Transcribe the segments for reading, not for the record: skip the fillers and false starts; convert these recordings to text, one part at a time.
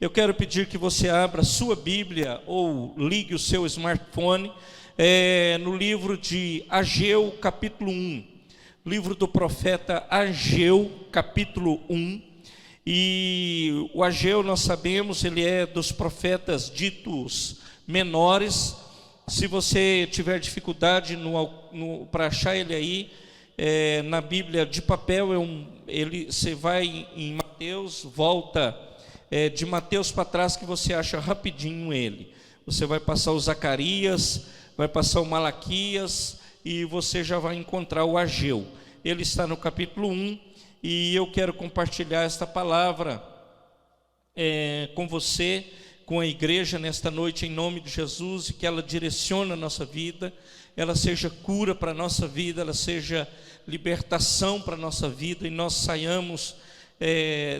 Eu quero pedir que você abra a sua Bíblia ou ligue o seu smartphone no livro de Ageu, capítulo 1. Livro do profeta Ageu, capítulo 1. E o Ageu, nós sabemos, ele é dos profetas ditos menores. Se você tiver dificuldade para achar ele aí, na Bíblia de papel, você vai em Mateus, volta de Mateus para trás que você acha rapidinho ele. Você vai passar o Zacarias, vai passar o Malaquias e você já vai encontrar o Ageu. Ele está no capítulo 1 e eu quero compartilhar esta palavra com você, com a igreja nesta noite, em nome de Jesus, e que ela direcione a nossa vida, ela seja cura para a nossa vida, ela seja libertação para a nossa vida, e nós saiamos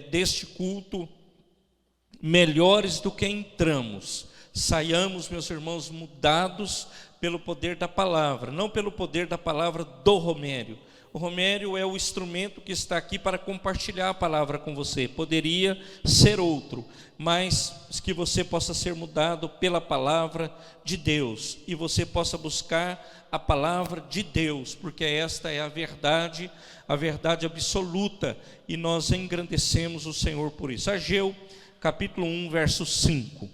deste culto melhores do que entramos. Saiamos, meus irmãos, mudados pelo poder da palavra, não pelo poder da palavra do Romério. O Romério é o instrumento que está aqui para compartilhar a palavra com você. Poderia ser outro, mas que você possa ser mudado pela palavra de Deus e você possa buscar a palavra de Deus, porque esta é a verdade absoluta, e nós engrandecemos o Senhor por isso. Ageu, capítulo 1, verso 5.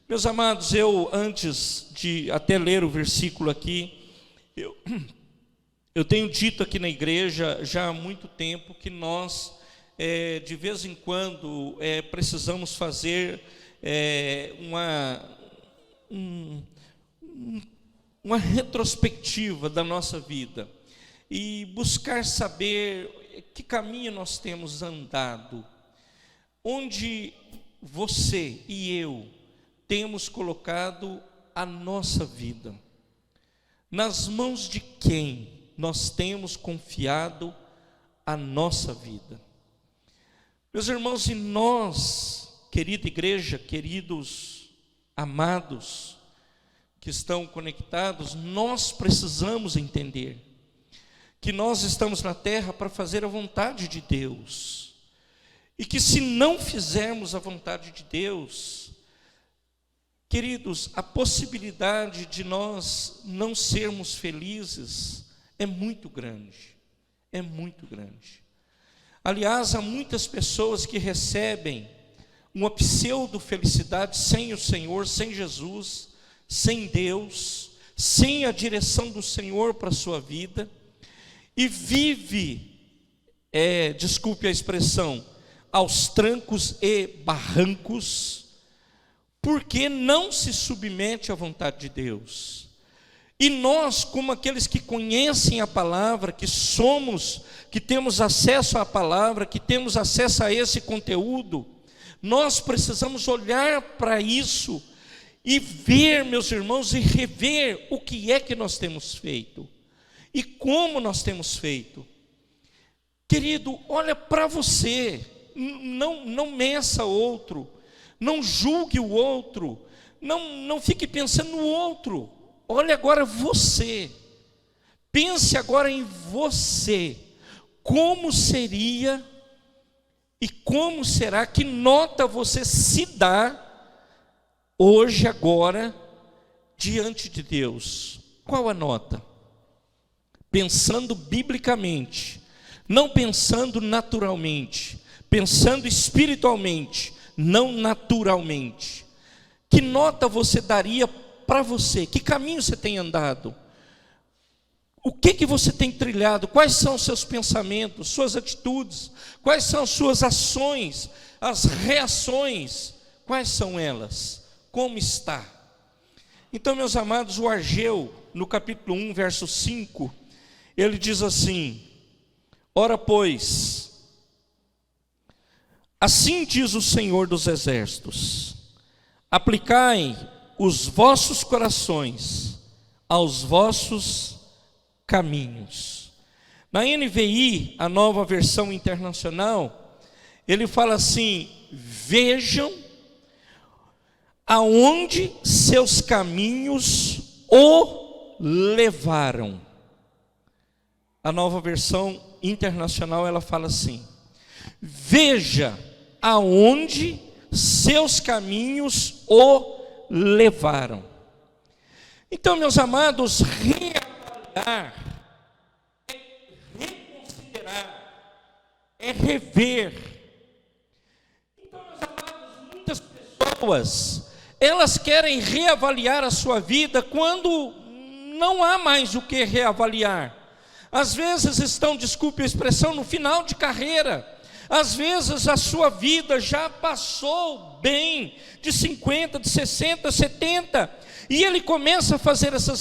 Meus amados, antes de até ler o versículo aqui, eu tenho dito aqui na igreja já há muito tempo que nós, de vez em quando, precisamos fazer uma retrospectiva da nossa vida e buscar saber que caminho nós temos andado, onde você e eu temos colocado a nossa vida, nas mãos de quem nós temos confiado a nossa vida. Meus irmãos, e nós, querida igreja, queridos amados que estão conectados, nós precisamos entender que nós estamos na terra para fazer a vontade de Deus, e que se não fizermos a vontade de Deus, queridos, a possibilidade de nós não sermos felizes é muito grande, é muito grande. Aliás, há muitas pessoas que recebem uma pseudo-felicidade sem o Senhor, sem Jesus, sem Deus, sem a direção do Senhor para a sua vida, e vive, desculpe a expressão, aos trancos e barrancos, porque não se submete à vontade de Deus. E nós, como aqueles que conhecem a palavra, que temos acesso à palavra, que temos acesso a esse conteúdo, nós precisamos olhar para isso e ver, meus irmãos, e rever o que é que nós temos feito e como nós temos feito. Querido, olha para você, não meça outro, não julgue o outro, não fique pensando no outro. Olha agora você, pense agora em você, como seria e como será, que nota você se dá hoje, agora, diante de Deus? Qual a nota? Pensando biblicamente, não pensando naturalmente, pensando espiritualmente, não naturalmente. Que nota você daria para você? Que caminho você tem andado? O que você tem trilhado? Quais são os seus pensamentos, suas atitudes? Quais são as suas ações, as reações? Quais são elas? Como está? Então, meus amados, o Ageu, no capítulo 1, verso 5, ele diz assim: ora, pois, assim diz o Senhor dos Exércitos, aplicai os vossos corações aos vossos caminhos. Na NVI, a Nova Versão Internacional, ele fala assim: vejam aonde seus caminhos o levaram. A Nova Versão Internacional, ela fala assim: veja aonde seus caminhos o levaram. Então, meus amados, reavaliar é reconsiderar, é rever. Então, meus amados, muitas pessoas, elas querem reavaliar a sua vida quando não há mais o que reavaliar. Às vezes estão, desculpe a expressão, no final de carreira. Às vezes a sua vida já passou bem, de 50, de 60, 70, e ele começa a fazer essas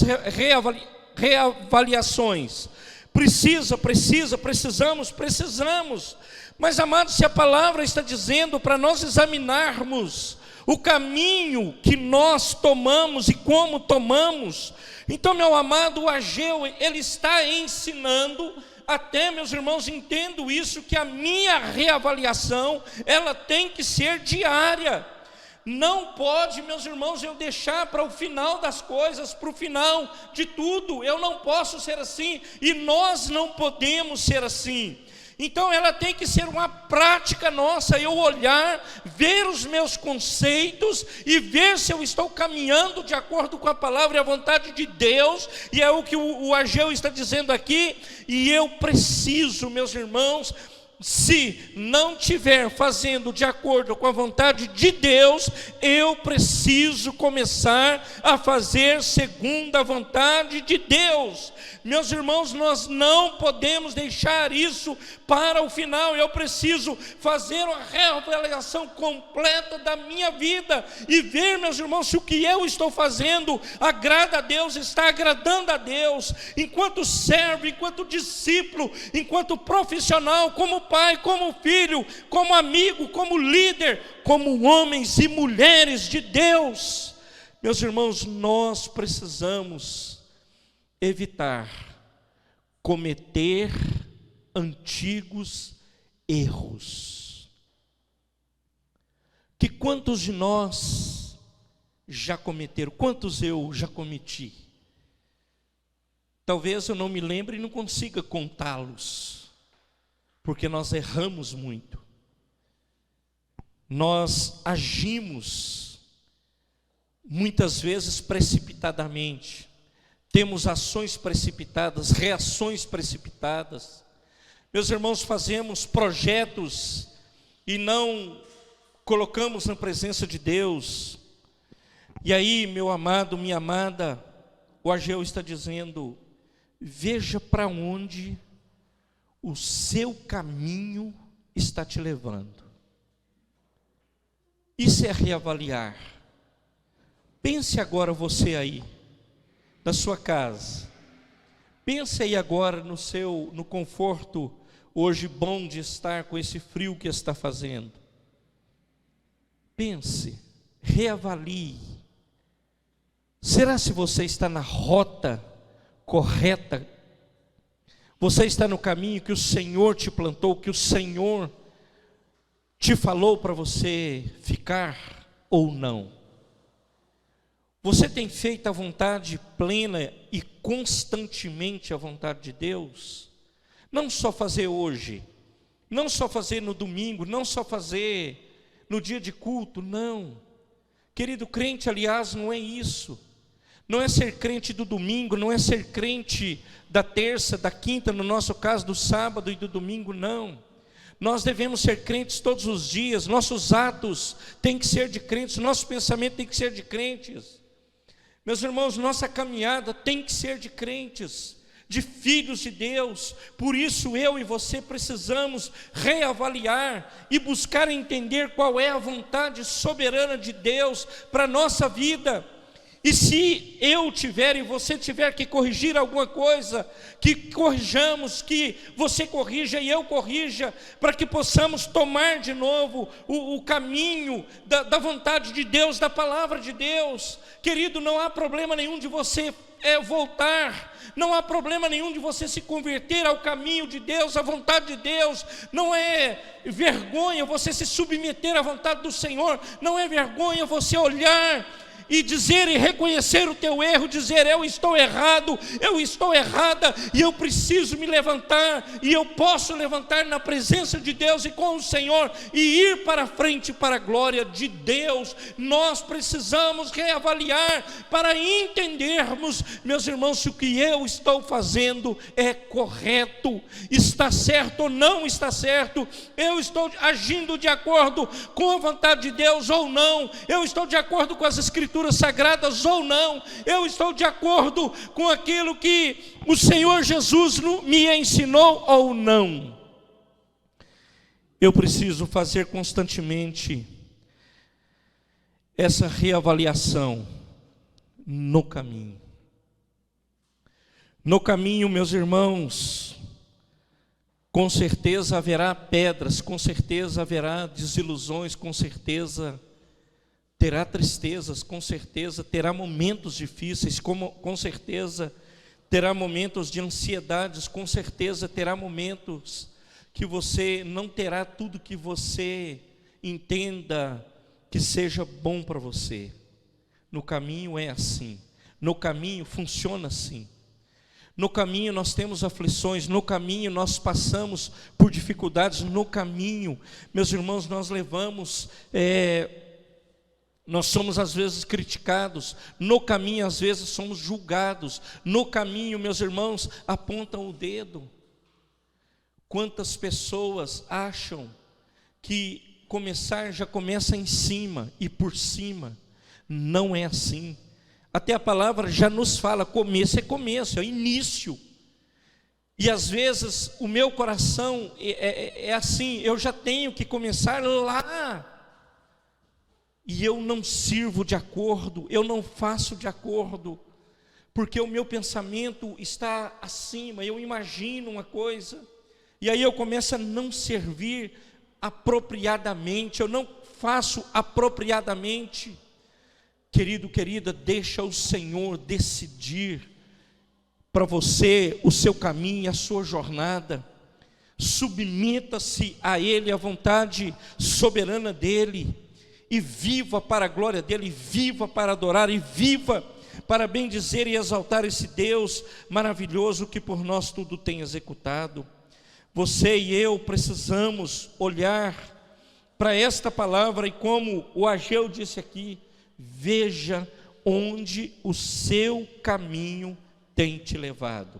reavaliações. Precisamos. Mas, amados, se a palavra está dizendo para nós examinarmos o caminho que nós tomamos e como tomamos, então, meu amado, o Ageu, ele está ensinando, até, meus irmãos, entendo isso, que a minha reavaliação, ela tem que ser diária. Não pode, meus irmãos, eu deixar para o final das coisas, para o final de tudo. Eu não posso ser assim, e nós não podemos ser assim. Então ela tem que ser uma prática nossa, eu olhar, ver os meus conceitos e ver se eu estou caminhando de acordo com a palavra e a vontade de Deus, e é o que o Ageu está dizendo aqui. E eu preciso, meus irmãos, se não estiver fazendo de acordo com a vontade de Deus, eu preciso começar a fazer segundo a vontade de Deus. Meus irmãos, nós não podemos deixar isso para o final. Eu preciso fazer uma reavaliação completa da minha vida e ver, meus irmãos, se o que eu estou fazendo agrada a Deus, está agradando a Deus, enquanto servo, enquanto discípulo, enquanto profissional, como pai, como filho, como amigo, como líder, como homens e mulheres de Deus. Meus irmãos, nós precisamos evitar cometer antigos erros. Que quantos de nós já cometeram? Quantos eu já cometi? Talvez eu não me lembre e não consiga contá-los, porque nós erramos muito. Nós agimos muitas vezes precipitadamente. Temos ações precipitadas, reações precipitadas. Meus irmãos, fazemos projetos e não colocamos na presença de Deus. E aí, meu amado, minha amada, o Ageu está dizendo: veja para onde o seu caminho está te levando. Isso é reavaliar. Pense agora você aí, da sua casa. Pense aí agora no conforto hoje bom de estar com esse frio que está fazendo. Pense, reavalie. Será se você está na rota correta? Você está no caminho que o Senhor te plantou, que o Senhor te falou para você ficar ou não? Você tem feito a vontade plena e constantemente a vontade de Deus? Não só fazer hoje, não só fazer no domingo, não só fazer no dia de culto, não. Querido crente, aliás, não é isso. Não é ser crente do domingo, não é ser crente da terça, da quinta, no nosso caso do sábado e do domingo, não. Nós devemos ser crentes todos os dias, nossos atos têm que ser de crentes, nosso pensamento tem que ser de crentes. Meus irmãos, nossa caminhada tem que ser de crentes, de filhos de Deus. Por isso eu e você precisamos reavaliar e buscar entender qual é a vontade soberana de Deus para a nossa vida. E se eu tiver e você tiver que corrigir alguma coisa, que corrijamos, que você corrija e eu corrija, para que possamos tomar de novo o caminho da vontade de Deus, da palavra de Deus. Querido, não há problema nenhum de você voltar, não há problema nenhum de você se converter ao caminho de Deus, à vontade de Deus. Não é vergonha você se submeter à vontade do Senhor, não é vergonha você olhar e dizer e reconhecer o teu erro, dizer: eu estou errado, eu estou errada, e eu preciso me levantar, e eu posso levantar na presença de Deus e com o Senhor, e ir para frente para a glória de Deus. Nós precisamos reavaliar para entendermos, meus irmãos, se o que eu estou fazendo é correto, está certo ou não está certo, eu estou agindo de acordo com a vontade de Deus ou não, eu estou de acordo com as Escrituras Sagradas ou não, eu estou de acordo com aquilo que o Senhor Jesus me ensinou ou não. Eu preciso fazer constantemente essa reavaliação no caminho. No caminho, meus irmãos, com certeza haverá pedras, com certeza haverá desilusões, com certeza terá tristezas, com certeza terá momentos difíceis, com certeza terá momentos de ansiedades, com certeza terá momentos que você não terá tudo que você entenda que seja bom para você. No caminho é assim, no caminho funciona assim. No caminho nós temos aflições, no caminho nós passamos por dificuldades, no caminho, meus irmãos, nós levamos, nós somos às vezes criticados, no caminho às vezes somos julgados, no caminho, meus irmãos, apontam o dedo. Quantas pessoas acham que começar já começa em cima e por cima? Não é assim. Até a palavra já nos fala, começo é começo, é início. E às vezes o meu coração é assim, eu já tenho que começar lá. E eu não sirvo de acordo, eu não faço de acordo, porque o meu pensamento está acima, eu imagino uma coisa, e aí eu começo a não servir apropriadamente, eu não faço apropriadamente. Querido, querida, deixa o Senhor decidir para você o seu caminho, a sua jornada. Submeta-se a Ele, à vontade soberana dEle, e viva para a glória dEle, viva para adorar, e viva para bendizer e exaltar esse Deus maravilhoso que por nós tudo tem executado. Você e eu precisamos olhar para esta palavra, e como o Ageu disse aqui, veja onde o seu caminho tem te levado.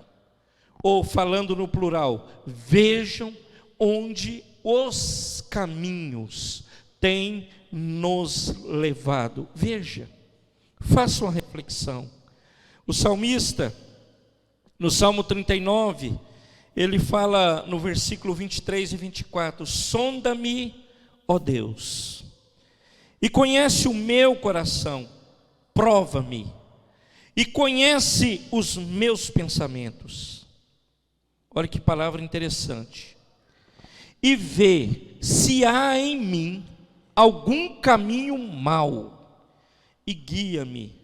Ou falando no plural, vejam onde os caminhos têm nos levado. Veja, faça uma reflexão. O salmista, no Salmo 39, ele fala no versículo 23 e 24: sonda-me, ó Deus, e conhece o meu coração, prova-me, e conhece os meus pensamentos. Olha que palavra interessante. E vê se há em mim algum caminho mau, e guia-me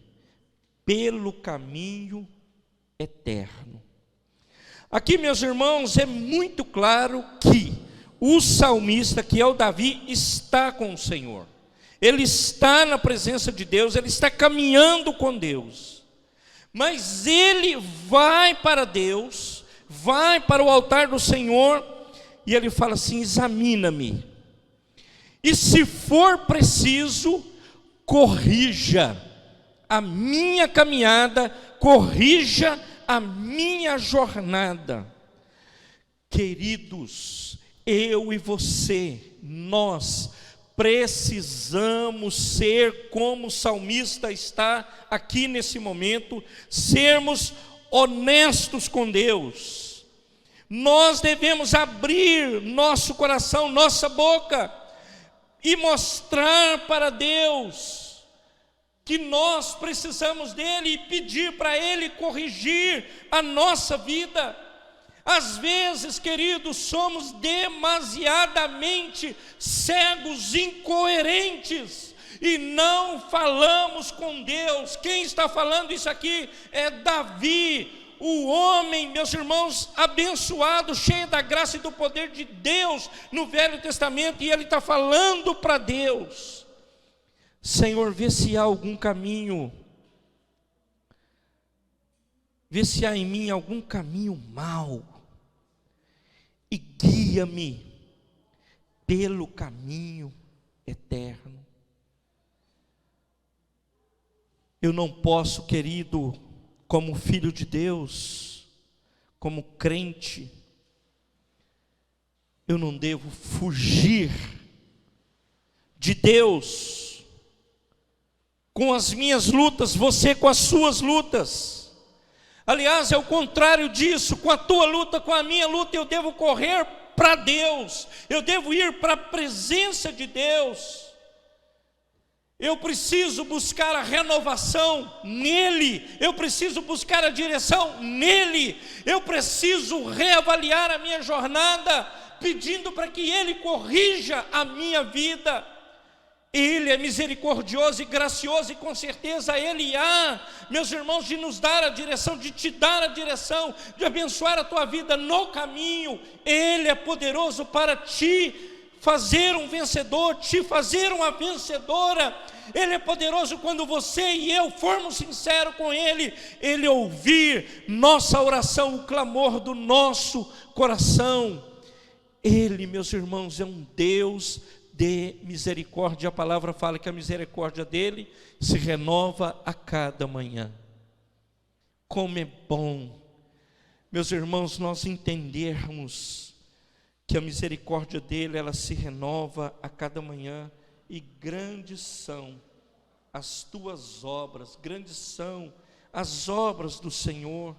pelo caminho eterno. Aqui, meus irmãos, é muito claro que o salmista, que é o Davi, está com o Senhor. Ele está na presença de Deus, ele está caminhando com Deus. Mas ele vai para Deus, vai para o altar do Senhor, e ele fala assim: examina-me. E se for preciso, corrija a minha caminhada, corrija a minha jornada. Queridos, eu e você, nós precisamos ser como o salmista está aqui nesse momento, sermos honestos com Deus. Nós devemos abrir nosso coração, nossa boca, e mostrar para Deus que nós precisamos dEle, e pedir para Ele corrigir a nossa vida. Às vezes, queridos, somos demasiadamente cegos, incoerentes, e não falamos com Deus. Quem está falando isso aqui é Davi, o homem, meus irmãos, abençoado, cheio da graça e do poder de Deus no Velho Testamento, e ele está falando para Deus. Senhor, vê se há algum caminho, vê se há em mim algum caminho mau, e guia-me pelo caminho eterno. Eu não posso, querido, como filho de Deus, como crente, eu não devo fugir de Deus com as minhas lutas, você com as suas lutas. Aliás, é o contrário disso, com a tua luta, com a minha luta, eu devo correr para Deus, eu devo ir para a presença de Deus. Eu preciso buscar a renovação nele, eu preciso buscar a direção nele, eu preciso reavaliar a minha jornada, pedindo para que ele corrija a minha vida. Ele é misericordioso e gracioso, e com certeza Ele há, meus irmãos, de nos dar a direção, de te dar a direção, de abençoar a tua vida no caminho. Ele é poderoso para te fazer um vencedor, te fazer uma vencedora. Ele é poderoso quando você e eu formos sinceros com Ele, Ele ouvir nossa oração, o clamor do nosso coração. Ele, meus irmãos, é um Deus de misericórdia. A palavra fala que a misericórdia dele se renova a cada manhã. Como é bom, meus irmãos, nós entendermos que a misericórdia dele, ela se renova a cada manhã, e grandes são as tuas obras, grandes são as obras do Senhor,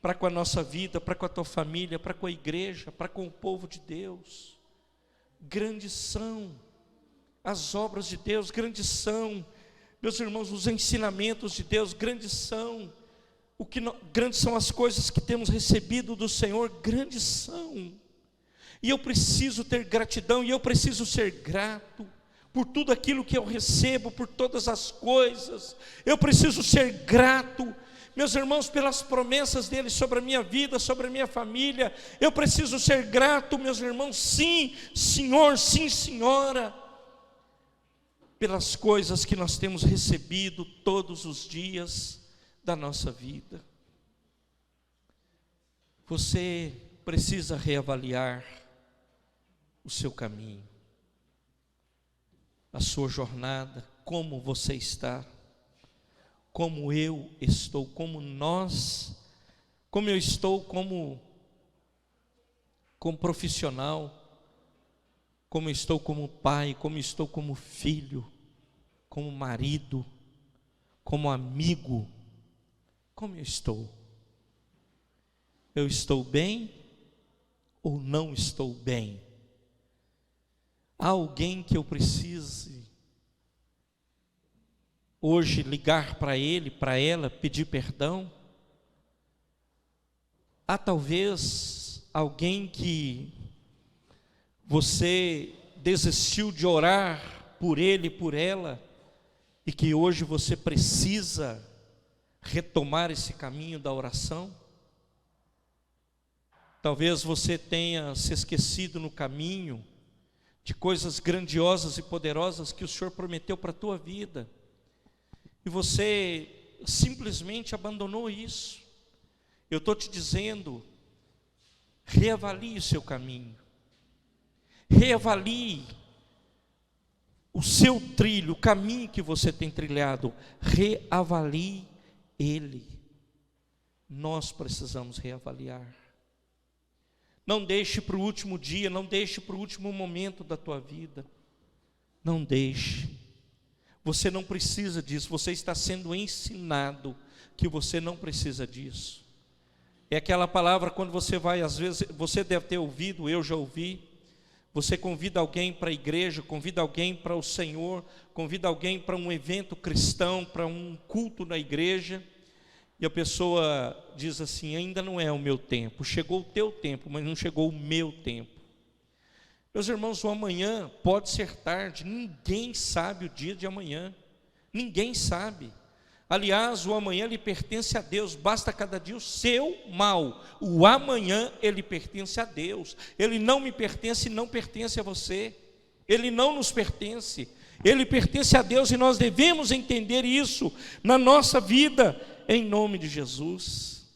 para com a nossa vida, para com a tua família, para com a igreja, para com o povo de Deus. Grandes são as obras de Deus, grandes são, meus irmãos, os ensinamentos de Deus, grandes são, grandes são as coisas que temos recebido do Senhor, grandes são. E eu preciso ter gratidão, e eu preciso ser grato por tudo aquilo que eu recebo, por todas as coisas. Eu preciso ser grato, meus irmãos, pelas promessas dele sobre a minha vida, sobre a minha família. Eu preciso ser grato, meus irmãos, sim, Senhor, sim, Senhora, pelas coisas que nós temos recebido todos os dias da nossa vida. Você precisa reavaliar o seu caminho, a sua jornada, como você está, como eu estou, como eu estou como profissional, como eu estou como pai, como eu estou como filho, como marido, como amigo, como eu estou? Eu estou bem ou não estou bem? Há alguém que eu precise hoje ligar para ele, para ela, pedir perdão? Há talvez alguém que você desistiu de orar por ele, por ela, e que hoje você precisa retomar esse caminho da oração? Talvez você tenha se esquecido no caminho de coisas grandiosas e poderosas que o Senhor prometeu para a tua vida, e você simplesmente abandonou isso. Eu estou te dizendo, reavalie o seu caminho, reavalie o seu trilho, o caminho que você tem trilhado, reavalie ele. Nós precisamos reavaliar. Não deixe para o último dia, não deixe para o último momento da tua vida. Não deixe. Você não precisa disso, você está sendo ensinado que você não precisa disso. É aquela palavra quando você vai, às vezes, você deve ter ouvido, eu já ouvi, você convida alguém para a igreja, convida alguém para o Senhor, convida alguém para um evento cristão, para um culto na igreja, e a pessoa diz assim: ainda não é o meu tempo, chegou o teu tempo, mas não chegou o meu tempo. Meus irmãos, o amanhã pode ser tarde, ninguém sabe o dia de amanhã, ninguém sabe. Aliás, o amanhã ele pertence a Deus, basta cada dia o seu mal. O amanhã ele pertence a Deus, ele não me pertence e não pertence a você, ele não nos pertence. ele pertence a Deus e nós devemos entender isso na nossa vida, em nome de Jesus.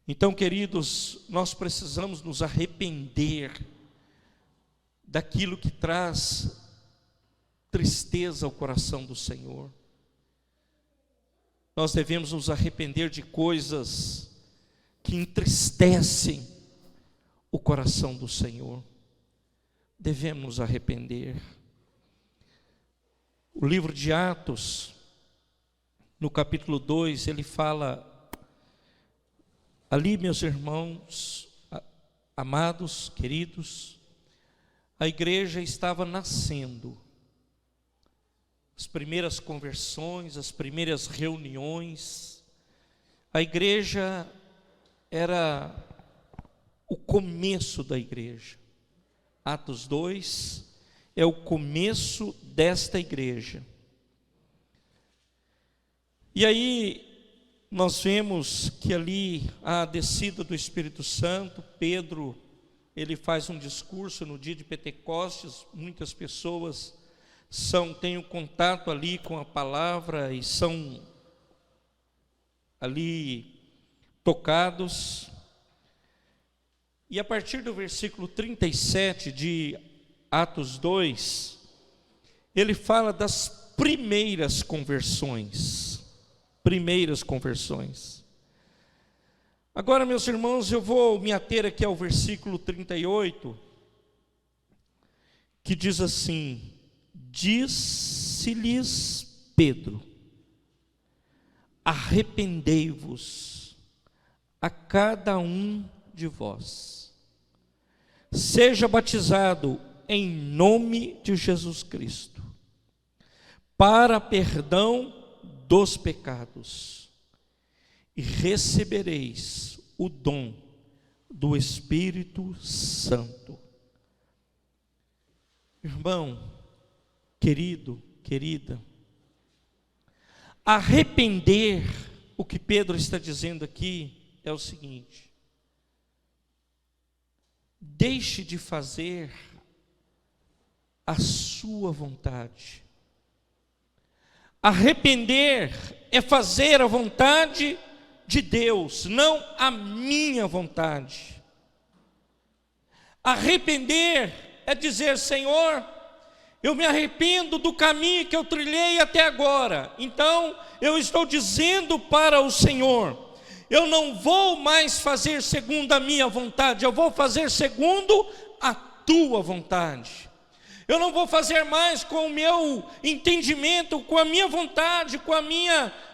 Então, queridos, nós precisamos nos arrepender daquilo que traz tristeza ao coração do Senhor. Nós devemos nos arrepender de coisas que entristecem o coração do Senhor. Devemos nos arrepender. O livro de Atos, no capítulo 2, ele fala, ali, meus irmãos, amados, queridos, a igreja estava nascendo. As primeiras conversões, as primeiras reuniões, a igreja era o começo da igreja. Atos 2 é o começo desta igreja. E aí nós vemos que ali a descida do Espírito Santo, Pedro, ele faz um discurso no dia de Pentecostes, muitas pessoas têm um contato ali com a palavra e são ali tocados. E a partir do versículo 37 de Atos 2, ele fala das primeiras conversões. Primeiras conversões. Agora, meus irmãos, eu vou me ater aqui ao versículo 38, que diz assim: disse-lhes Pedro: arrependei-vos a cada um de vós, seja batizado em nome de Jesus Cristo, para perdão dos pecados, e recebereis o dom do Espírito Santo. Irmão, querido, querida, arrepender, o que Pedro está dizendo aqui é o seguinte: deixe de fazer a sua vontade. Arrepender é fazer a vontade de Deus, não a minha vontade. Arrepender é dizer: Senhor, eu me arrependo do caminho que eu trilhei até agora. Então, eu estou dizendo para o Senhor: eu não vou mais fazer segundo a minha vontade, eu vou fazer segundo a tua vontade. Eu não vou fazer mais com o meu entendimento, com a minha vontade,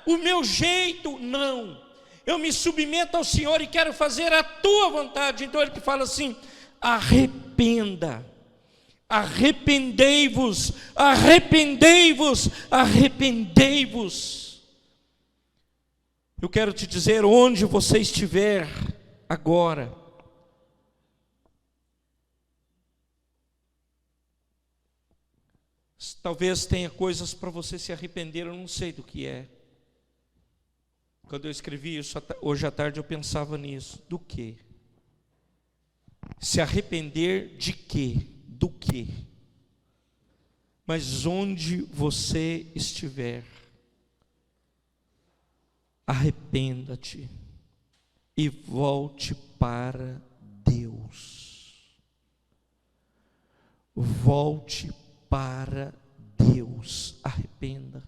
o meu jeito, não. Eu me submeto ao Senhor e quero fazer a tua vontade. Então ele que fala assim: arrependa, arrependei-vos, arrependei-vos, arrependei-vos. Eu quero te dizer, onde você estiver agora, talvez tenha coisas para você se arrepender, eu não sei do que é. Quando eu escrevi isso hoje à tarde, eu pensava nisso. Do quê? Se arrepender de quê? Do quê? Mas onde você estiver, arrependa-te e volte para Deus. Volte para Deus. Arrependa.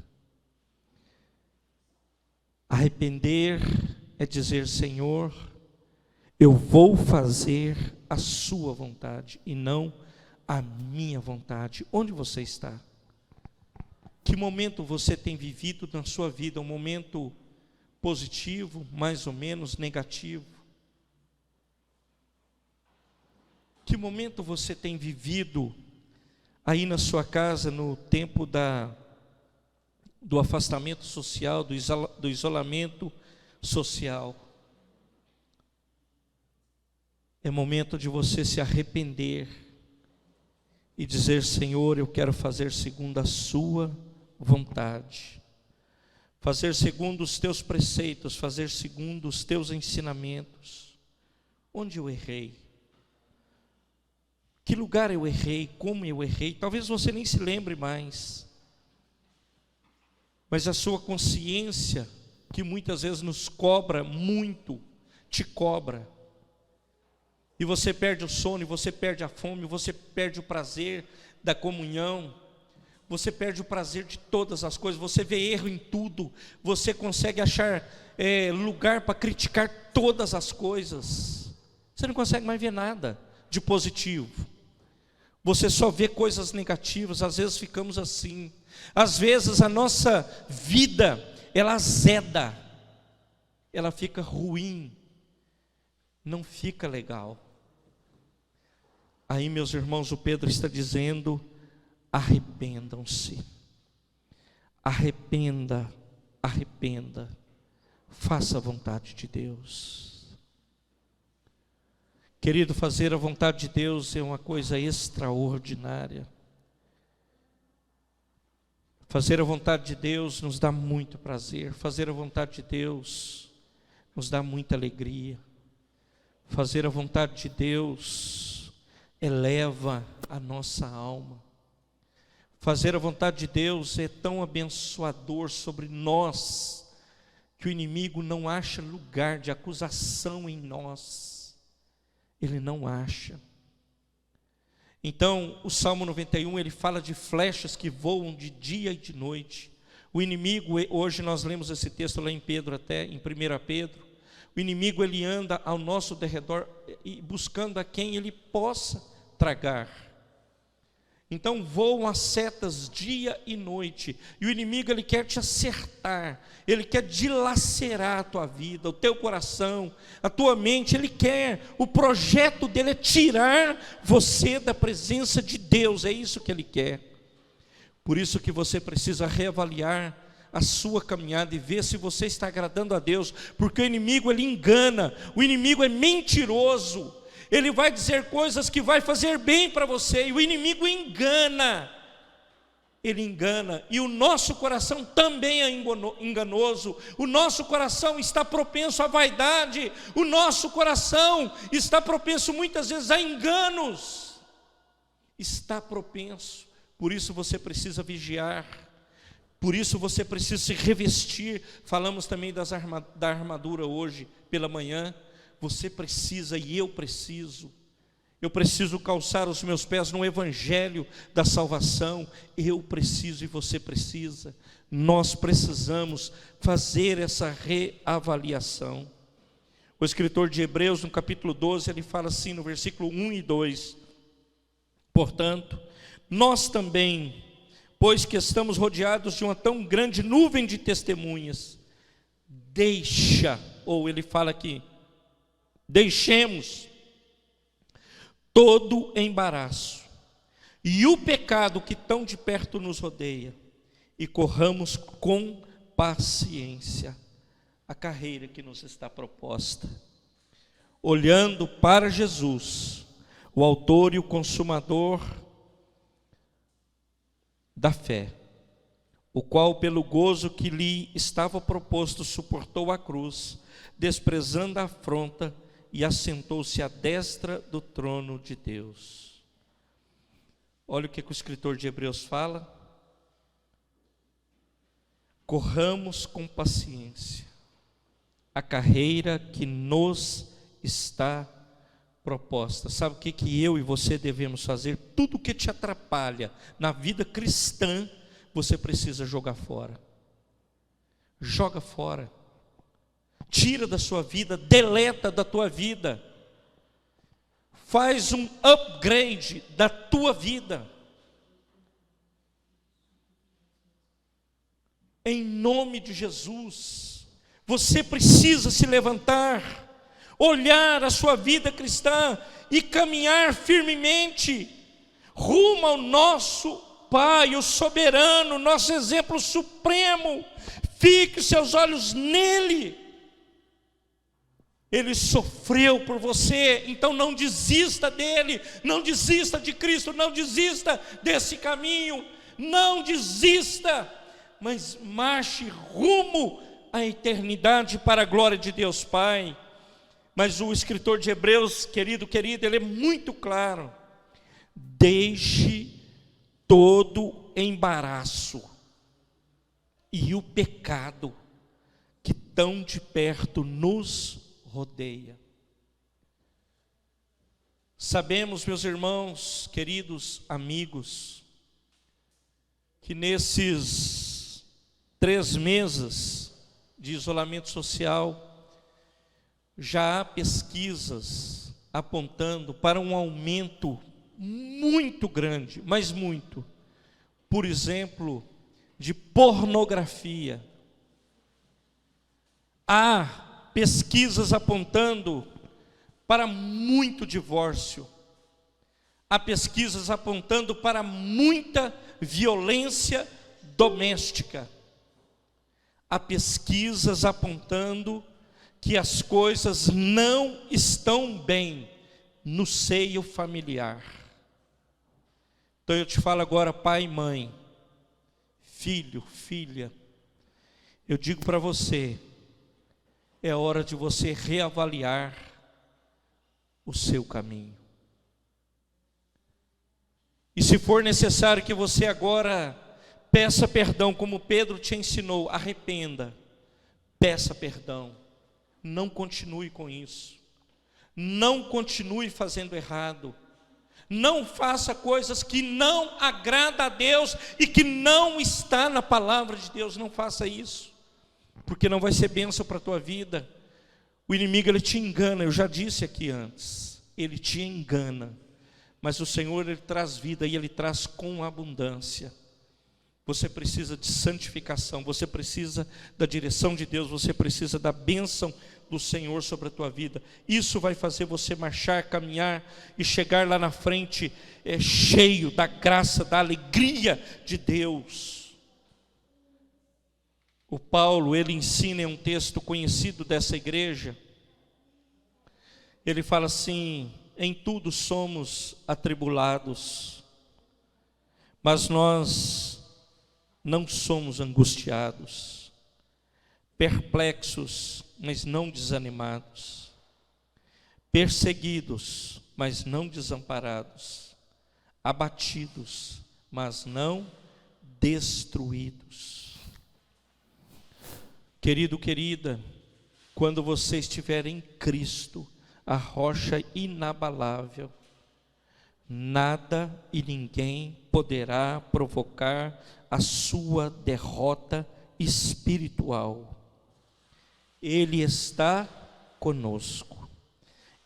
Arrepender é dizer: Senhor, eu vou fazer a sua vontade e não a minha vontade. Onde você está? Que momento você tem vivido na sua vida? Um momento positivo, mais ou menos negativo? Que momento você tem vivido aí na sua casa, no tempo do afastamento social, do isolamento social? É momento de você se arrepender e dizer: Senhor, eu quero fazer segundo a sua vontade, fazer segundo os teus preceitos, fazer segundo os teus ensinamentos. Onde eu errei? Que lugar eu errei, como eu errei. Talvez você nem se lembre mais. Mas a sua consciência, que muitas vezes nos cobra muito, te cobra. E você perde o sono, e você perde a fome, você perde o prazer da comunhão, você perde o prazer de todas as coisas, você vê erro em tudo, você consegue achar lugar para criticar todas as coisas, você não consegue mais ver nada de positivo, você só vê coisas negativas. Às vezes ficamos assim, às vezes a nossa vida, ela azeda, ela fica ruim, não fica legal. Aí, meus irmãos, o Pedro está dizendo: arrependam-se, arrependa, faça a vontade de Deus. Querido, fazer a vontade de Deus é uma coisa extraordinária. Fazer a vontade de Deus nos dá muito prazer, fazer a vontade de Deus nos dá muita alegria, fazer a vontade de Deus eleva a nossa alma. Fazer a vontade de Deus é tão abençoador sobre nós, que o inimigo não acha lugar de acusação em nós, ele não acha. Então, o Salmo 91, ele fala de flechas que voam de dia e de noite. O inimigo, hoje nós lemos esse texto lá em Pedro, até em 1 Pedro, o inimigo, ele anda ao nosso derredor, buscando a quem ele possa tragar. Então voam as setas dia e noite, e o inimigo, ele quer te acertar, ele quer dilacerar a tua vida, o teu coração, a tua mente. Ele quer, o projeto dele é tirar você da presença de Deus, é isso que ele quer. Por isso que você precisa reavaliar a sua caminhada e ver se você está agradando a Deus, porque o inimigo, ele engana, o inimigo é mentiroso, ele vai dizer coisas que vai fazer bem para você, e o inimigo engana, ele engana, e o nosso coração também é enganoso, o nosso coração está propenso à vaidade, o nosso coração está propenso muitas vezes a enganos, está propenso. Por isso você precisa vigiar, por isso você precisa se revestir. Falamos também da armadura hoje pela manhã. Você precisa, e eu preciso calçar os meus pés no evangelho da salvação. Eu preciso e você precisa. Nós precisamos fazer essa reavaliação. O escritor de Hebreus, no capítulo 12, ele fala assim no versículo 1 e 2: portanto, nós também, pois que estamos rodeados de uma tão grande nuvem de testemunhas, ele fala aqui, deixemos todo embaraço e o pecado que tão de perto nos rodeia, e corramos com paciência a carreira que nos está proposta, olhando para Jesus, o autor e o consumador da fé, o qual pelo gozo que lhe estava proposto suportou a cruz, desprezando a afronta, e assentou-se à destra do trono de Deus. Olha o que o escritor de Hebreus fala: corramos com paciência a carreira que nos está proposta. Sabe o que eu e você devemos fazer? Tudo que te atrapalha na vida cristã, você precisa jogar fora. Joga fora. Tira da sua vida, deleta da tua vida. Faz um upgrade da tua vida. Em nome de Jesus, você precisa se levantar, olhar a sua vida cristã e caminhar firmemente rumo ao nosso Pai, o soberano, nosso exemplo supremo. Fique seus olhos nele. Ele sofreu por você, então não desista dele, não desista de Cristo, não desista desse caminho, não desista, mas marche rumo à eternidade para a glória de Deus Pai. Mas o escritor de Hebreus, querido, ele é muito claro. Deixe todo embaraço e o pecado que tão de perto nos rodeia. Sabemos, meus irmãos, queridos amigos, que nesses 3 meses de isolamento social, já há pesquisas apontando para um aumento muito grande, mas muito, por exemplo, de pornografia. Há pesquisas apontando para muito divórcio. Há pesquisas apontando para muita violência doméstica. Há pesquisas apontando que as coisas não estão bem no seio familiar. Então eu te falo agora, pai e mãe, filho, filha, eu digo para você, é hora de você reavaliar o seu caminho. E se for necessário que você agora peça perdão, como Pedro te ensinou, arrependa, peça perdão, não continue com isso, não continue fazendo errado, não faça coisas que não agradam a Deus e que não está na palavra de Deus. Não faça isso, porque não vai ser bênção para a tua vida. O inimigo, ele te engana, eu já disse aqui antes, ele te engana, mas o Senhor, ele traz vida e ele traz com abundância. Você precisa de santificação, você precisa da direção de Deus, você precisa da bênção do Senhor sobre a tua vida. Isso vai fazer você marchar, caminhar e chegar lá na frente cheio da graça, da alegria de Deus. O Paulo, ele ensina em um texto conhecido dessa igreja, ele fala assim: em tudo somos atribulados, mas nós não somos angustiados, perplexos, mas não desanimados, perseguidos, mas não desamparados, abatidos, mas não destruídos. Querido, querida, quando você estiver em Cristo, a rocha inabalável, nada e ninguém poderá provocar a sua derrota espiritual. Ele está conosco,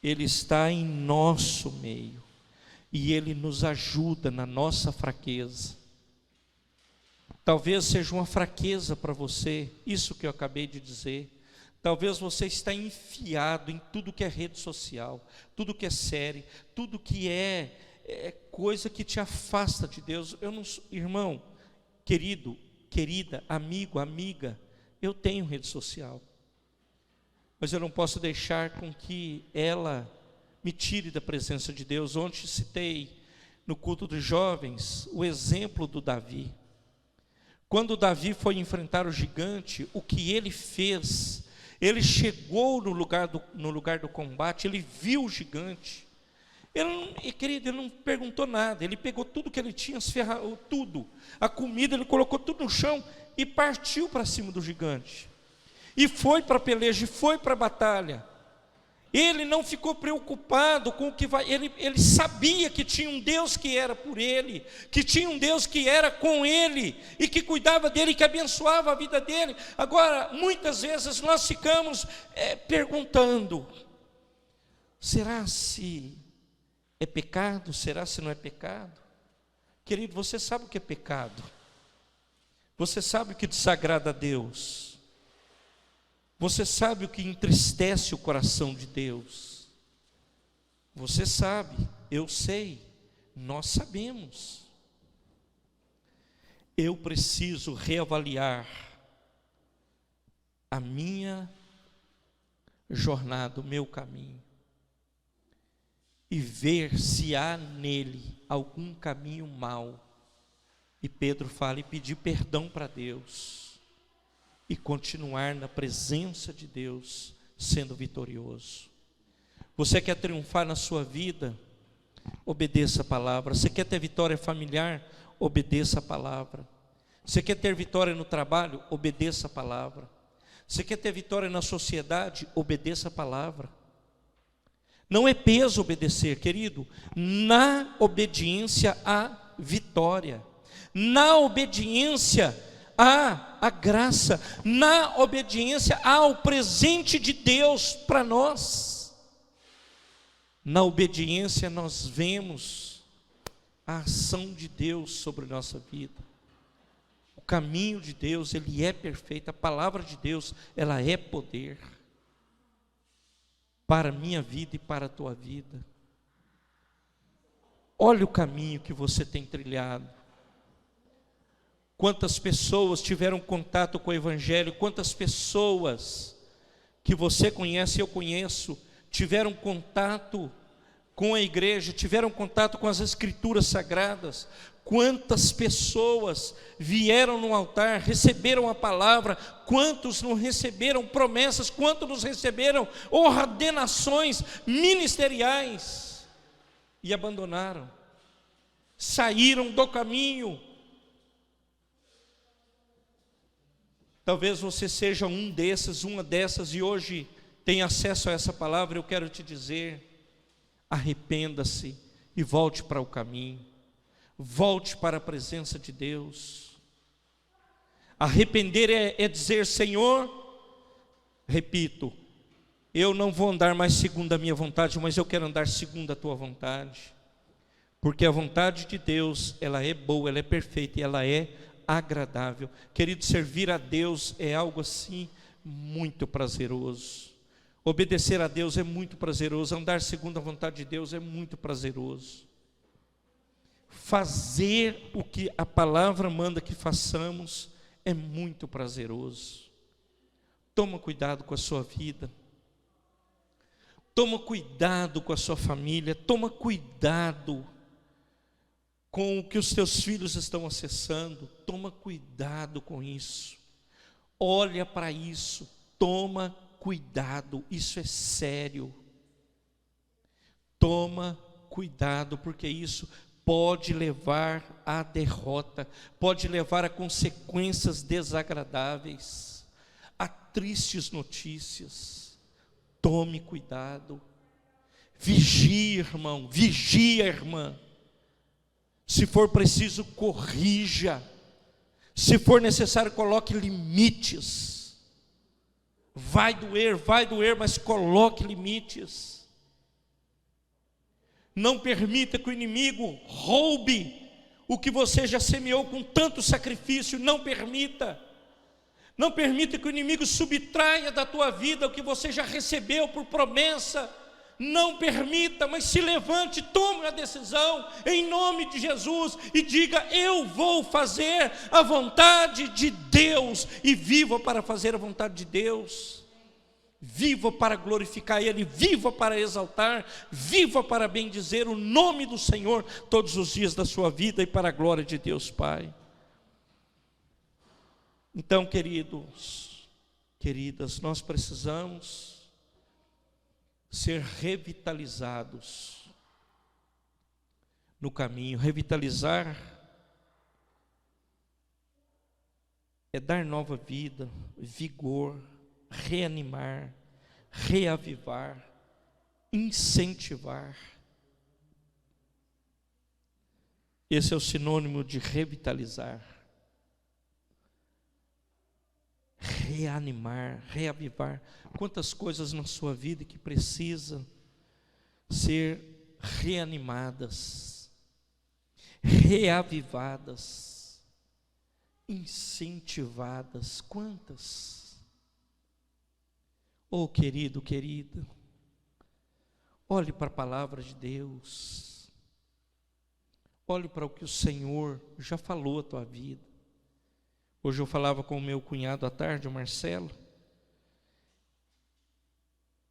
Ele está em nosso meio, e Ele nos ajuda na nossa fraqueza. Talvez seja uma fraqueza para você, isso que eu acabei de dizer. Talvez você está enfiado em tudo que é rede social, tudo que é série, tudo que é coisa que te afasta de Deus. Irmão, querido, querida, amigo, amiga, eu tenho rede social, mas eu não posso deixar com que ela me tire da presença de Deus. Ontem citei no culto dos jovens o exemplo do Davi. Quando Davi foi enfrentar o gigante, o que ele fez? Ele chegou no lugar do combate, ele viu o gigante. Querido, ele não perguntou nada, ele pegou tudo que ele tinha, tudo, a comida, ele colocou tudo no chão e partiu para cima do gigante. E foi para a peleja, e foi para a batalha. Ele não ficou preocupado com o que vai, ele sabia que tinha um Deus que era por ele, que tinha um Deus que era com ele, e que cuidava dele, que abençoava a vida dele. Agora, muitas vezes nós ficamos perguntando, será se é pecado? Será se não é pecado? Querido, você sabe o que é pecado, você sabe o que desagrada a Deus, você sabe o que entristece o coração de Deus, você sabe, eu sei, nós sabemos. Eu preciso reavaliar a minha jornada, o meu caminho, e ver se há nele algum caminho mau. E Pedro fala, e pedir perdão para Deus, e continuar na presença de Deus, sendo vitorioso. Você quer triunfar na sua vida? Obedeça a palavra. Você quer ter vitória familiar? Obedeça a palavra. Você quer ter vitória no trabalho? Obedeça a palavra. Você quer ter vitória na sociedade? Obedeça a palavra. Não é peso obedecer, querido. Na obediência há vitória. Na obediência há a graça. Na obediência há o presente de Deus para nós. Na obediência nós vemos a ação de Deus sobre nossa vida. O caminho de Deus, ele é perfeito. A palavra de Deus, ela é poder para a minha vida e para a tua vida. Olha o caminho que você tem trilhado. Quantas pessoas tiveram contato com o Evangelho, quantas pessoas que você conhece e eu conheço, tiveram contato com a igreja, tiveram contato com as Escrituras Sagradas. Quantas pessoas vieram no altar, receberam a palavra, quantos não receberam promessas, quantos nos receberam ordenações ministeriais e abandonaram, saíram do caminho. Talvez você seja um desses, uma dessas, e hoje tem acesso a essa palavra. Eu quero te dizer: arrependa-se e volte para o caminho. Volte para a presença de Deus. Arrepender é dizer: Senhor, repito, eu não vou andar mais segundo a minha vontade, mas eu quero andar segundo a tua vontade. Porque a vontade de Deus, ela é boa, ela é perfeita e ela é agradável. Querido, servir a Deus é algo assim muito prazeroso. Obedecer a Deus é muito prazeroso. Andar segundo a vontade de Deus é muito prazeroso. Fazer o que a palavra manda que façamos é muito prazeroso. Toma cuidado com a sua vida. Toma cuidado com a sua família. Toma cuidado com o que os teus filhos estão acessando. Toma cuidado com isso. Olha para isso. Toma cuidado. Isso é sério. Toma cuidado, porque isso pode levar à derrota, pode levar a consequências desagradáveis, a tristes notícias. Tome cuidado. Vigie, irmão, vigia, irmã. Se for preciso, corrija. Se for necessário, coloque limites. Vai doer, mas coloque limites. Não permita que o inimigo roube o que você já semeou com tanto sacrifício. Não permita. Não permita que o inimigo subtraia da tua vida o que você já recebeu por promessa. Não permita, mas se levante, tome a decisão em nome de Jesus e diga: eu vou fazer a vontade de Deus. E viva para fazer a vontade de Deus. Viva para glorificar Ele, viva para exaltar, viva para bendizer o nome do Senhor todos os dias da sua vida e para a glória de Deus Pai. Então, queridos, queridas, nós precisamos ser revitalizados no caminho. Revitalizar é dar nova vida, vigor, reanimar, reavivar, incentivar. Esse é o sinônimo de revitalizar. Reanimar, reavivar. Quantas coisas na sua vida que precisam ser reanimadas, reavivadas, incentivadas. Quantas? Oh, querido, querida, olhe para a palavra de Deus, olhe para o que o Senhor já falou à tua vida. Hoje eu falava com o meu cunhado à tarde, o Marcelo,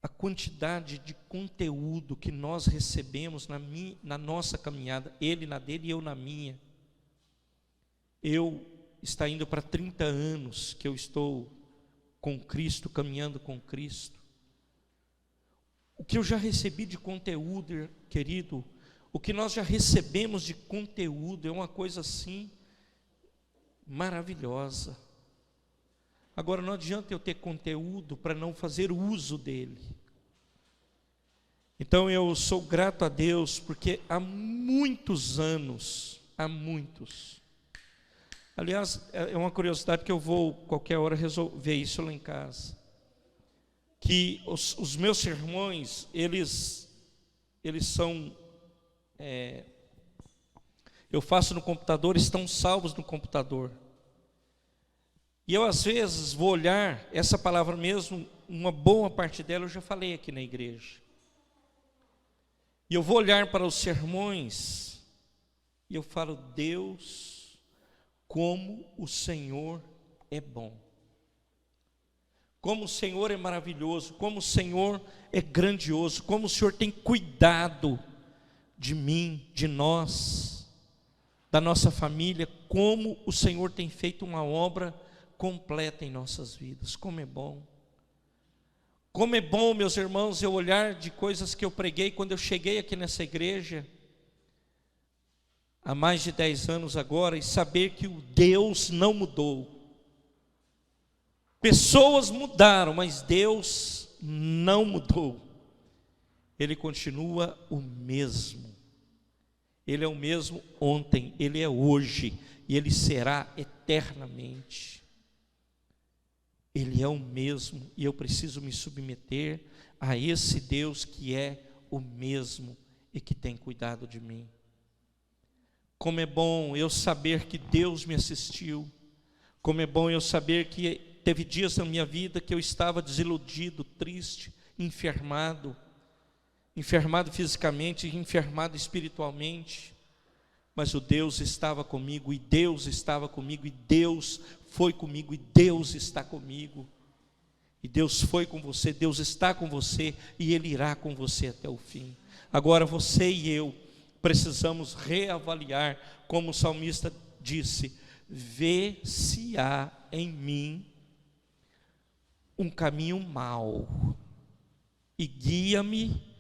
a quantidade de conteúdo que nós recebemos na nossa caminhada, ele na dele e eu na minha. Eu está indo para 30 anos que eu estou com Cristo, caminhando com Cristo. O que eu já recebi de conteúdo, querido, O que nós já recebemos de conteúdo é uma coisa assim maravilhosa. Agora não adianta eu ter conteúdo para não fazer uso dele. Então eu sou grato a Deus, porque há muitos anos, aliás, é uma curiosidade que eu vou qualquer hora resolver isso lá em casa, que os meus sermões, eles são, eu faço no computador, estão salvos no computador. E eu às vezes vou olhar, essa palavra mesmo, uma boa parte dela eu já falei aqui na igreja. E eu vou olhar para os sermões, e eu falo, Deus, como o Senhor é bom. Como o Senhor é maravilhoso, como o Senhor é grandioso, como o Senhor tem cuidado de mim, de nós, da nossa família, como o Senhor tem feito uma obra completa em nossas vidas. Como é bom. Como é bom, meus irmãos, eu olhar de coisas que eu preguei quando eu cheguei aqui nessa igreja, há mais de 10 anos agora, e saber que o Deus não mudou. Pessoas mudaram, mas Deus não mudou. Ele continua o mesmo. Ele é o mesmo ontem, Ele é hoje, e Ele será eternamente. Ele é o mesmo, e eu preciso me submeter a esse Deus que é o mesmo e que tem cuidado de mim. Como é bom eu saber que Deus me assistiu. Como é bom eu saber que teve dias na minha vida que eu estava desiludido, triste, enfermado fisicamente, enfermado espiritualmente, mas o Deus estava comigo, e Deus estava comigo, e Deus foi comigo, e Deus está comigo, e Deus foi com você, Deus está com você, e Ele irá com você até o fim. Agora você e eu precisamos reavaliar, como o salmista disse, vê se há em mim um caminho mau, e guia-me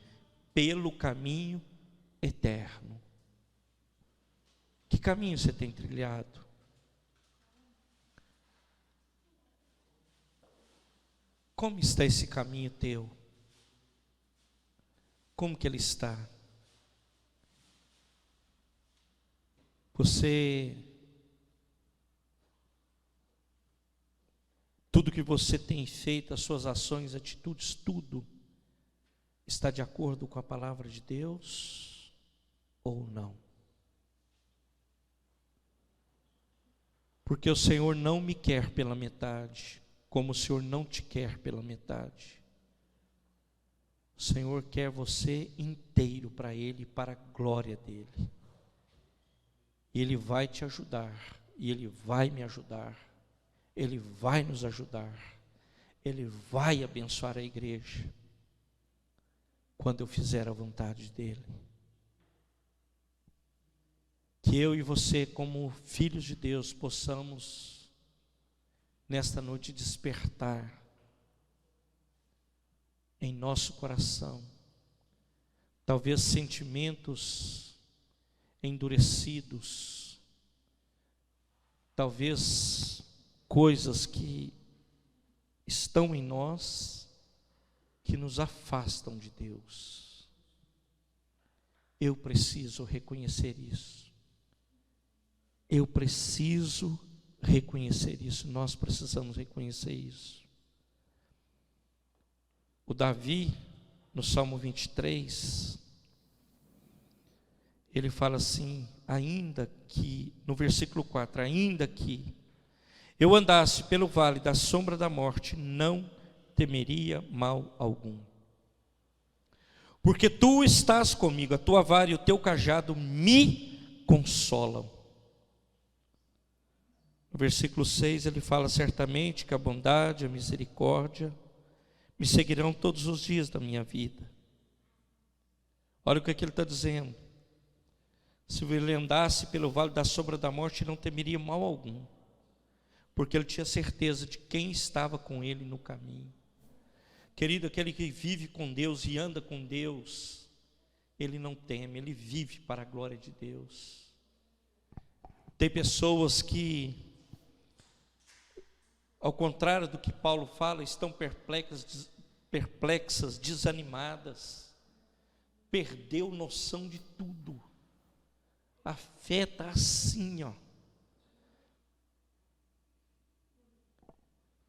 pelo caminho eterno. Que caminho você tem trilhado? Como está esse caminho teu? Como que ele está? Tudo que você tem feito, as suas ações, atitudes, tudo, está de acordo com a palavra de Deus ou não? Porque o Senhor não me quer pela metade, como o Senhor não te quer pela metade. O Senhor quer você inteiro para Ele, para a glória dEle. E Ele vai te ajudar, e Ele vai me ajudar, Ele vai nos ajudar, Ele vai abençoar a igreja, quando eu fizer a vontade dEle. Que eu e você, como filhos de Deus, possamos, nesta noite, despertar em nosso coração, talvez sentimentos endurecidos, talvez coisas que estão em nós, que nos afastam de Deus. Eu preciso reconhecer isso. Eu preciso reconhecer isso. Nós precisamos reconhecer isso. O Davi, no Salmo 23, ele fala assim, ainda que, no versículo 4, ainda que eu andasse pelo vale da sombra da morte, não temeria mal algum. Porque tu estás comigo, a tua vara e o teu cajado me consolam. No versículo 6 ele fala, certamente que a bondade, a misericórdia me seguirão todos os dias da minha vida. Olha o que ele está dizendo. Se ele andasse pelo vale da sombra da morte, não temeria mal algum, porque ele tinha certeza de quem estava com ele no caminho. Querido, aquele que vive com Deus e anda com Deus, ele não teme, ele vive para a glória de Deus. Tem pessoas que, ao contrário do que Paulo fala, estão perplexas, desanimadas, perdeu noção de tudo. A fé está assim, ó.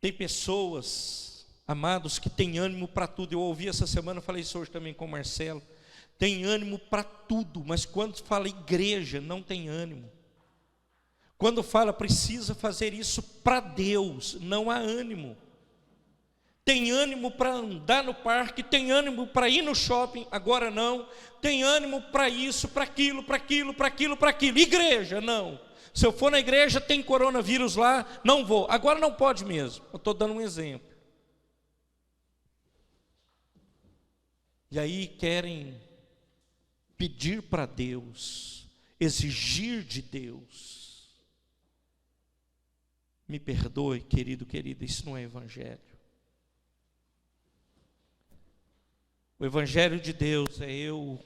Tem pessoas, amados, que têm ânimo para tudo. Eu ouvi essa semana, falei isso hoje também com o Marcelo. Tem ânimo para tudo, mas quando fala igreja, não tem ânimo. Quando fala precisa fazer isso para Deus, não há ânimo. Tem ânimo para andar no parque, tem ânimo para ir no shopping, agora não. Tem ânimo para isso, para aquilo, para aquilo, para aquilo, para aquilo. Igreja, não. Se eu for na igreja, tem coronavírus lá, não vou. Agora não pode mesmo, eu estou dando um exemplo. E aí querem pedir para Deus, exigir de Deus. Me perdoe, querido, querida, isso não é evangelho. O evangelho de Deus é eu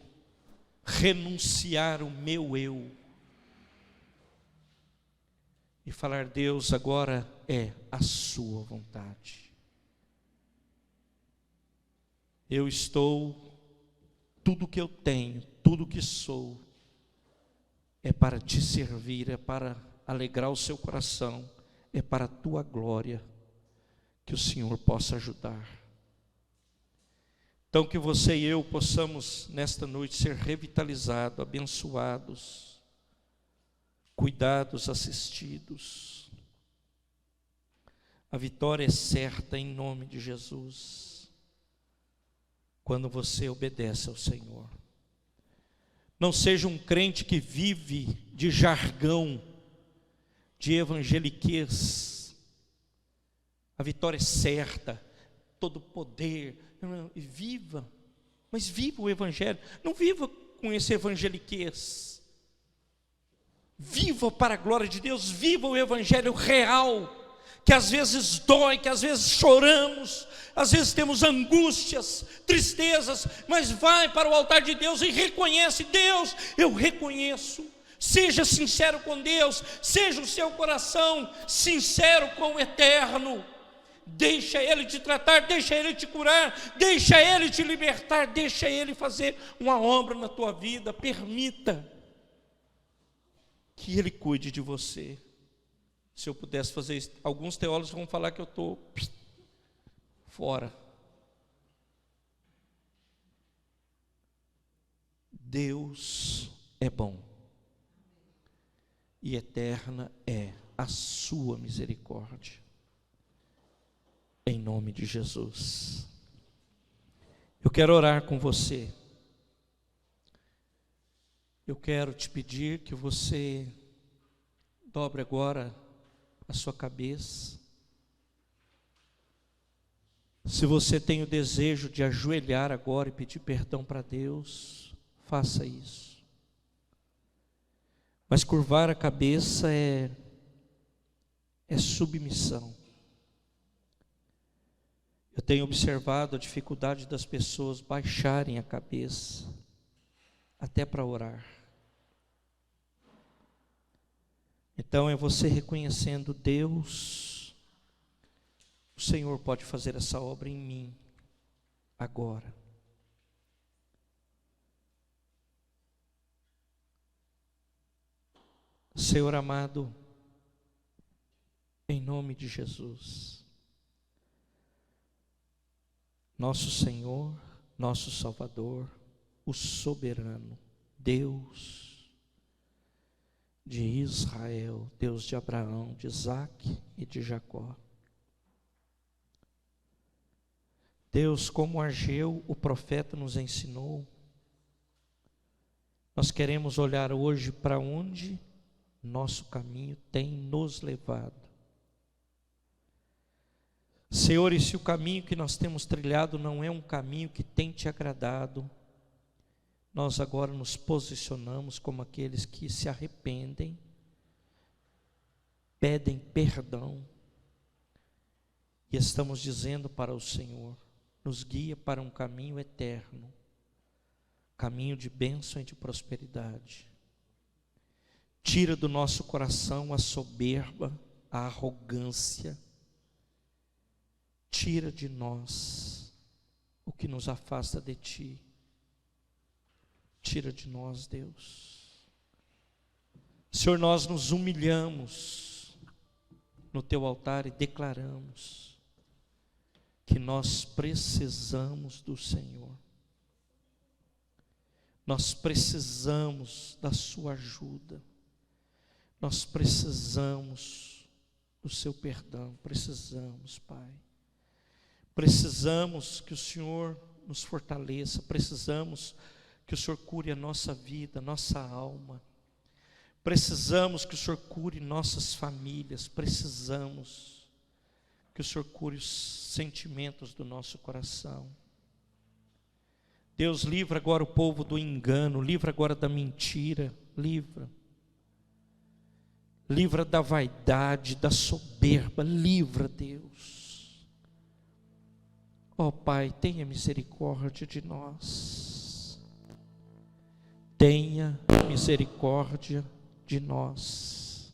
renunciar o meu eu e falar: Deus, agora é a sua vontade. Eu estou, tudo que eu tenho, tudo que sou, é para te servir, é para alegrar o seu coração, é para a tua glória, que o Senhor possa ajudar. Então que você e eu possamos nesta noite ser revitalizados, abençoados, cuidados, assistidos. A vitória é certa em nome de Jesus, quando você obedece ao Senhor. Não seja um crente que vive de jargão, de evangeliquez. A vitória é certa, todo poder. Viva, mas viva o evangelho. Não viva com esse evangeliquez. Viva para a glória de Deus. Viva o evangelho real, que às vezes dói, que às vezes choramos, às vezes temos angústias, tristezas, mas vai para o altar de Deus e reconhece: Deus, eu reconheço. Seja sincero com Deus, seja o seu coração sincero com o eterno. Deixa Ele te tratar, deixa Ele te curar, deixa Ele te libertar, deixa Ele fazer uma obra na tua vida. Permita que Ele cuide de você. Se eu pudesse fazer isso, alguns teólogos vão falar que eu estou fora. Deus é bom e eterna é a sua misericórdia. Em nome de Jesus. Eu quero orar com você. Eu quero te pedir que você dobre agora a sua cabeça. Se você tem o desejo de ajoelhar agora e pedir perdão para Deus, faça isso. Mas curvar a cabeça é submissão. Eu tenho observado a dificuldade das pessoas baixarem a cabeça, até para orar. Então é você reconhecendo: Deus, o Senhor pode fazer essa obra em mim, agora. Senhor amado, em nome de Jesus, nosso Senhor, nosso Salvador, o soberano, Deus de Israel, Deus de Abraão, de Isaque e de Jacó. Deus, como Ageu, o profeta, nos ensinou, nós queremos olhar hoje para onde nosso caminho tem nos levado. Senhor, e se o caminho que nós temos trilhado não é um caminho que tem te agradado, nós agora nos posicionamos como aqueles que se arrependem, pedem perdão, e estamos dizendo para o Senhor: nos guia para um caminho eterno, caminho de bênção e de prosperidade. Tira do nosso coração a soberba, a arrogância. Tira de nós o que nos afasta de Ti. Tira de nós, Deus. Senhor, nós nos humilhamos no Teu altar e declaramos que nós precisamos do Senhor. Nós precisamos da Sua ajuda. Nós precisamos do Seu perdão. Precisamos, Pai. Precisamos que o Senhor nos fortaleça. Precisamos que o Senhor cure a nossa vida, nossa alma. Precisamos que o Senhor cure nossas famílias. Precisamos que o Senhor cure os sentimentos do nosso coração. Deus, livra agora o povo do engano, livra agora da mentira, livra da vaidade, da soberba, livra, Deus. Ó Pai, tenha misericórdia de nós. Tenha misericórdia de nós.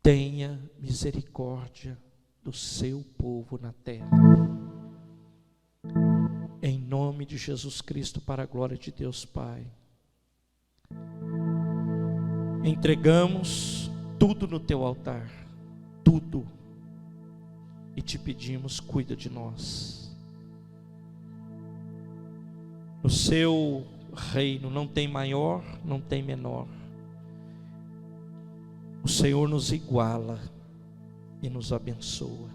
Tenha misericórdia do seu povo na terra. Em nome de Jesus Cristo, para a glória de Deus Pai. Entregamos tudo no Teu altar, tudo. E Te pedimos, cuida de nós. No Seu reino não tem maior, não tem menor. O Senhor nos iguala e nos abençoa.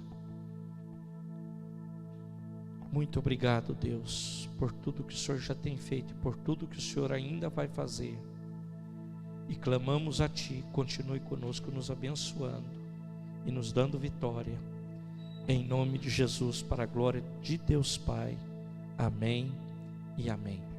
Muito obrigado, Deus, por tudo que o Senhor já tem feito e por tudo que o Senhor ainda vai fazer. E clamamos a Ti, continue conosco, nos abençoando e nos dando vitória. Em nome de Jesus, para a glória de Deus Pai. Amém e amém.